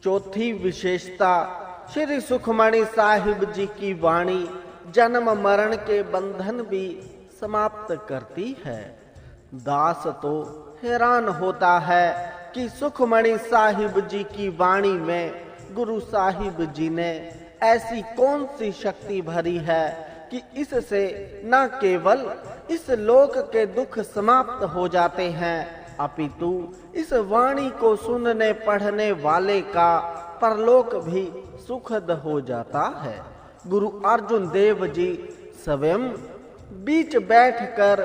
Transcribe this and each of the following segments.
चौथी विशेषता, श्री सुखमणि साहिब जी की वाणी जन्म मरण के बंधन भी समाप्त करती है। दास तो हैरान होता है कि सुखमणि साहिब जी की वाणी में गुरु साहिब जी ने ऐसी कौन सी शक्ति भरी है कि इससे न केवल इस लोक के दुख समाप्त हो जाते हैं, अपितु इस वाणी को सुनने पढ़ने वाले का परलोक भी सुखद हो जाता है। गुरु अर्जुन देव जी स्वयं बीच बैठकर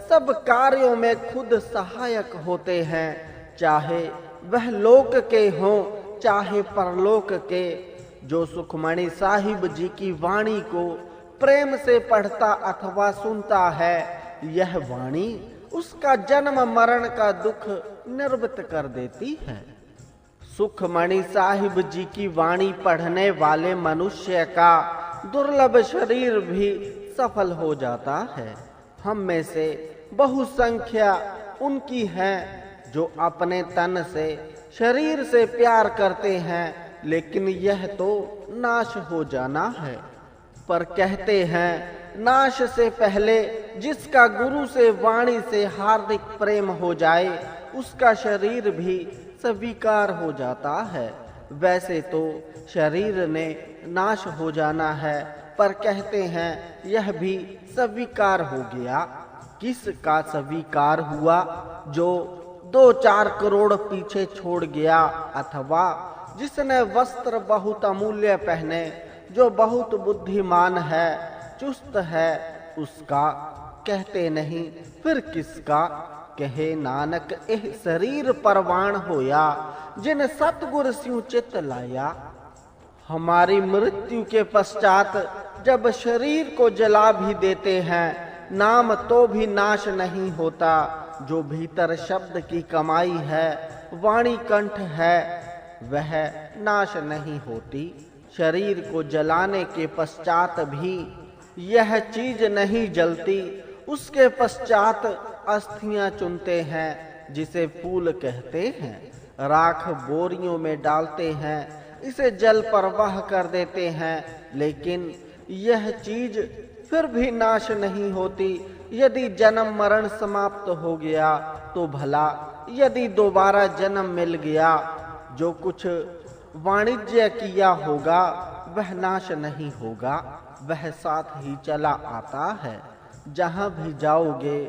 सब कार्यों में खुद सहायक होते हैं, चाहे वह लोक के हों चाहे परलोक के। जो सुखमणि साहिब जी की वाणी को प्रेम से पढ़ता अथवा सुनता है, यह वाणी उसका जन्म मरण का दुख निवृत्त कर देती है। सुखमणि साहिब जी की वाणी पढ़ने वाले मनुष्य का दुर्लभ शरीर भी सफल हो जाता है। हम में से बहुसंख्या उनकी हैं जो अपने तन से शरीर से प्यार करते हैं, लेकिन यह तो नाश हो जाना है। पर कहते हैं नाश से पहले जिसका गुरु से वाणी से हार्दिक प्रेम हो जाए, उसका शरीर भी स्वीकार हो जाता है। वैसे तो शरीर ने नाश हो जाना है, पर कहते हैं यह भी स्वीकार हो गया। किसका स्वीकार हुआ? जो 2-4 करोड़ पीछे छोड़ गया, अथवा जिसने वस्त्र बहुत अमूल्य पहने, जो बहुत बुद्धिमान है, चुस्त है, उसका कहते नहीं, फिर किसका? कहे नानक एह शरीर परवान होया, जिन सतगुर स्यू चित लाया। हमारी मृत्यु के पश्चात जब शरीर को जला भी देते हैं, नाम तो भी नाश नहीं होता। जो भीतर शब्द की कमाई है, वाणी कंठ है, वह नाश नहीं होती। शरीर को जलाने के पश्चात भी यह चीज नहीं जलती। उसके पश्चात अस्थियां चुनते हैं, जिसे फूल कहते हैं। राख बोरियों में डालते हैं, इसे जल प्रवाह कर देते हैं, लेकिन यह चीज फिर भी नाश नहीं होती। यदि जन्म मरण समाप्त हो गया तो भला, यदि दोबारा जन्म मिल गया, जो कुछ वाणिज्य किया होगा वह नाश नहीं होगा, वह साथ ही चला आता है। जहां भी जाओगे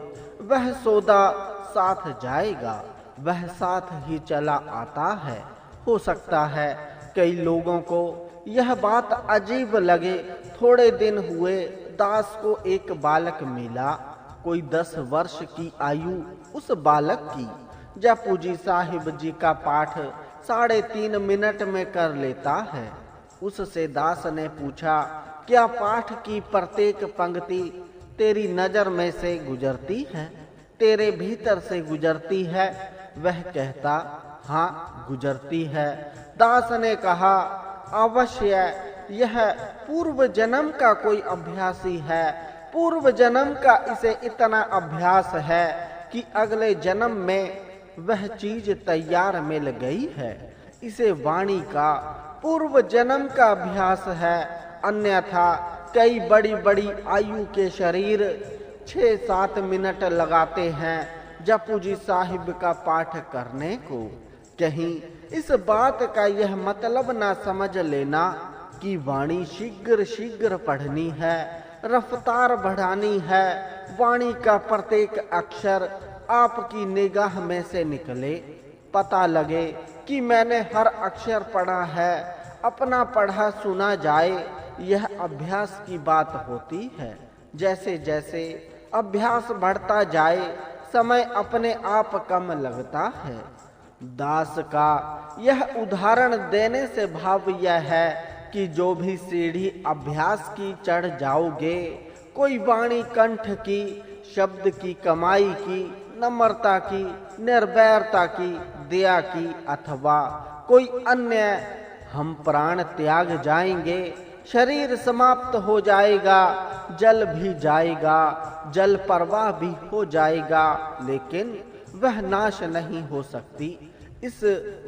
वह सौदा साथ जाएगा, वह साथ ही चला आता है। हो सकता है कई लोगों को यह बात अजीब लगे। थोड़े दिन हुए दास को एक बालक मिला। कोई 10 वर्ष की आयु उस बालक की। जपू जी साहिब जी का पाठ 3.5 मिनट में कर लेता है। उससे दास ने पूछा, क्या पाठ की प्रत्येक पंक्ति तेरी नजर में से गुजरती है, तेरे भीतर से गुजरती है? वह कहता, हाँ गुजरती है। दास ने कहा, अवश्य यह पूर्व जन्म का कोई अभ्यासी है। पूर्व जन्म का इसे इतना अभ्यास है कि अगले जन्म में वह चीज तैयार मिल गई है। इसे वाणी का पूर्व जन्म का अभ्यास है। अन्यथा कई बड़ी बड़ी आयु के शरीर 6-7 मिनट लगाते हैं जपू जी साहिब का पाठ करने को। कहीं इस बात का यह मतलब ना समझ लेना कि वाणी शीघ्र शीघ्र पढ़नी है, रफ्तार बढ़ानी है। वाणी का प्रत्येक अक्षर आपकी निगाह में से निकले, पता लगे कि मैंने हर अक्षर पढ़ा है, अपना पढ़ा सुना जाए। यह अभ्यास की बात होती है। जैसे जैसे अभ्यास बढ़ता जाए, समय अपने आप कम लगता है। दास का यह उदाहरण देने से भाव यह है कि जो भी सीढ़ी अभ्यास की चढ़ जाओगे, कोई वाणी कंठ की, शब्द की कमाई की, नम्रता की, निर्भयता की, दया की, अथवा कोई अन्य, हम प्राण त्याग जाएंगे, शरीर समाप्त हो जाएगा, जल भी जाएगा, जल प्रवाह भी हो जाएगा, लेकिन वह नाश नहीं हो सकती। इस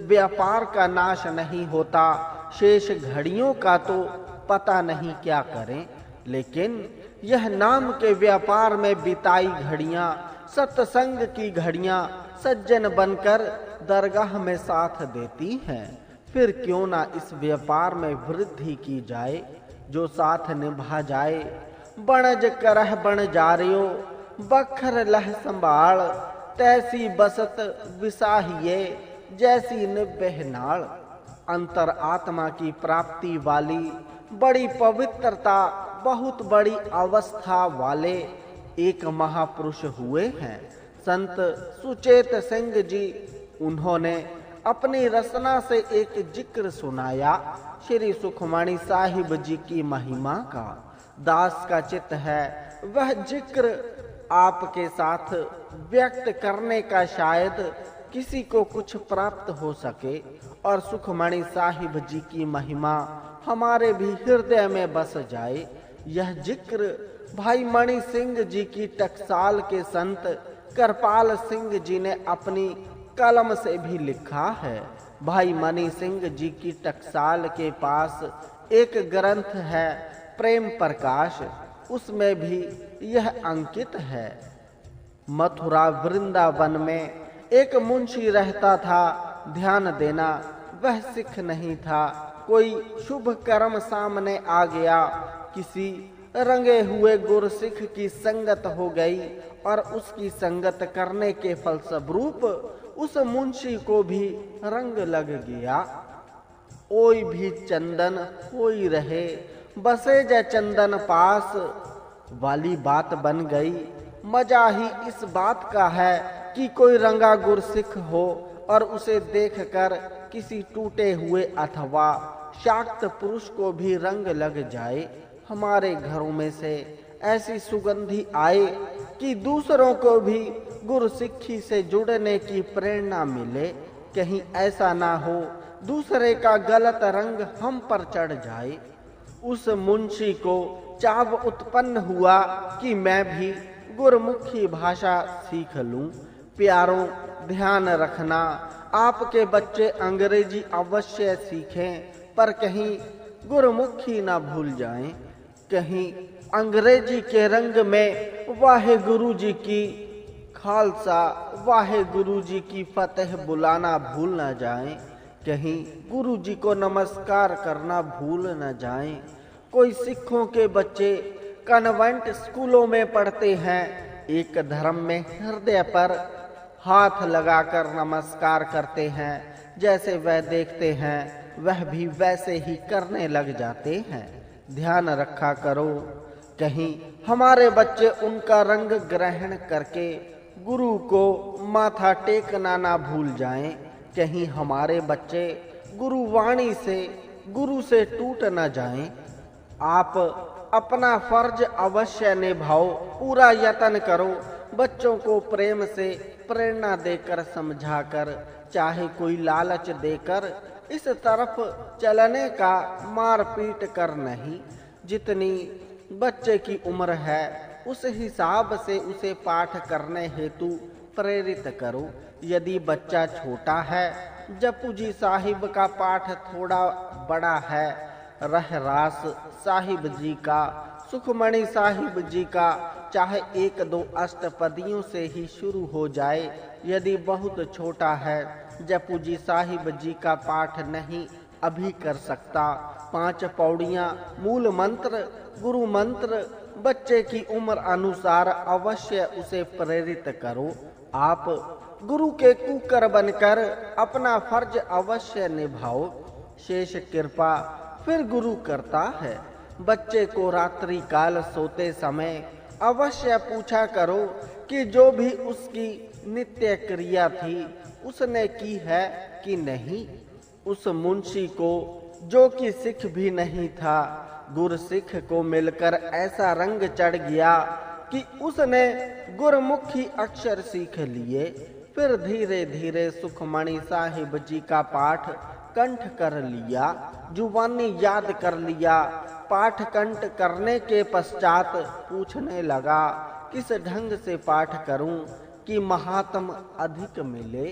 व्यापार का नाश नहीं होता, शेष घड़ियों का तो पता नहीं क्या करें। लेकिन यह नाम के व्यापार में बिताई घड़ियां, सत्संग की घड़ियां सज्जन बनकर दरगाह में साथ देती हैं। फिर क्यों ना इस व्यापार में वृद्धि की जाए, जो साथ निभा जाए। बनज करह बन जारियो, बखर लह संभाल, तैसी बसत विसाहिए, जैसी निभह नाल। अंतर आत्मा की प्राप्ति वाली बड़ी पवित्रता, बहुत बड़ी अवस्था वाले एक महापुरुष हुए हैं संत सुचेत सिंह जी। उन्होंने अपनी रचना से एक जिक्र सुनाया श्री सुखमणि साहिब जी की महिमा का। दास का चित्त है वह जिक्र आपके साथ व्यक्त करने का, शायद किसी को कुछ प्राप्त हो सके और सुखमणि साहिब जी की महिमा हमारे भी हृदय में बस जाए। यह जिक्र भाई मणि सिंह जी की टकसाल के संत करपाल सिंह जी ने अपनी कलम से भी लिखा है। भाई मणि सिंह जी की टकसाल के पास एक ग्रंथ है प्रेम प्रकाश, उसमें भी यह अंकित है। मथुरा वृंदावन में एक मुंशी रहता था, ध्यान देना वह सिख नहीं था। कोई शुभ कर्म सामने आ गया, किसी रंगे हुए गुरसिख की संगत हो गई और उसकी संगत करने के फलस्वरूप उस मुंशी को भी रंग लग गया। ओई भी चंदन होई रहे, बसे ज चंदन पास वाली बात बन गई। मजा ही इस बात का है कि कोई रंगा गुरसिख हो और उसे देखकर किसी टूटे हुए अथवा शाक्त पुरुष को भी रंग लग जाए। हमारे घरों में से ऐसी सुगंधी आए कि दूसरों को भी गुरसिक्खी से जुड़ने की प्रेरणा मिले। कहीं ऐसा ना हो दूसरे का गलत रंग हम पर चढ़ जाए। उस मुंशी को चाव उत्पन्न हुआ कि मैं भी गुरमुखी भाषा सीख लूं। प्यारों, ध्यान रखना, आपके बच्चे अंग्रेजी अवश्य सीखें, पर कहीं गुरमुखी ना भूल जाएं। कहीं अंग्रेजी के रंग में वाहे गुरु जी की खालसा, वाहे गुरु जी की फतेह बुलाना भूल न जाएं। कहीं गुरु जी को नमस्कार करना भूल न जाएं। कोई सिखों के बच्चे कन्वेंट स्कूलों में पढ़ते हैं, एक धर्म में हृदय पर हाथ लगाकर नमस्कार करते हैं। जैसे वह देखते हैं वह भी वैसे ही करने लग जाते हैं। ध्यान रखा करो, कहीं हमारे बच्चे उनका रंग ग्रहण करके गुरु को माथा टेकना ना भूल जाएं। कहीं हमारे बच्चे गुरुवाणी से, गुरु से टूट न जाएं। आप अपना फर्ज अवश्य निभाओ, पूरा यत्न करो। बच्चों को प्रेम से प्रेरणा देकर, समझाकर, चाहे कोई लालच देकर इस तरफ चलने का मारपीट कर नहीं। जितनी बच्चे की उम्र है उस हिसाब से उसे पाठ करने हेतु प्रेरित करो। यदि बच्चा छोटा है, जपू जी साहिब का पाठ थोड़ा बड़ा है, रहरास साहिब जी का, सुखमणि साहिब जी का चाहे 1-2 अष्टपदियों से ही शुरू हो जाए। यदि बहुत छोटा है, जपू जी साहिब जी का पाठ नहीं अभी कर सकता, 5 पौड़ियां, मूल मंत्र, गुरु मंत्र बच्चे की उम्र अनुसार अवश्य उसे प्रेरित करो। आप गुरु के कुकर बनकर अपना फर्ज अवश्य निभाओ। शेष कृपा फिर गुरु करता है। बच्चे को रात्रि काल सोते समय अवश्य पूछा करो कि जो भी उसकी नित्य क्रिया थी उसने की है कि नहीं। उस मुंशी को, जो कि सिख भी नहीं था, गुरसिख को मिलकर ऐसा रंग चढ़ गया कि उसने गुरमुखी अक्षर सीख लिए। फिर धीरे धीरे सुखमणि साहिब जी का पाठ कंठ कर लिया, जुबानी याद कर लिया। पाठ कंठ करने के पश्चात पूछने लगा, किस ढंग से पाठ करूं कि महात्म अधिक मिले।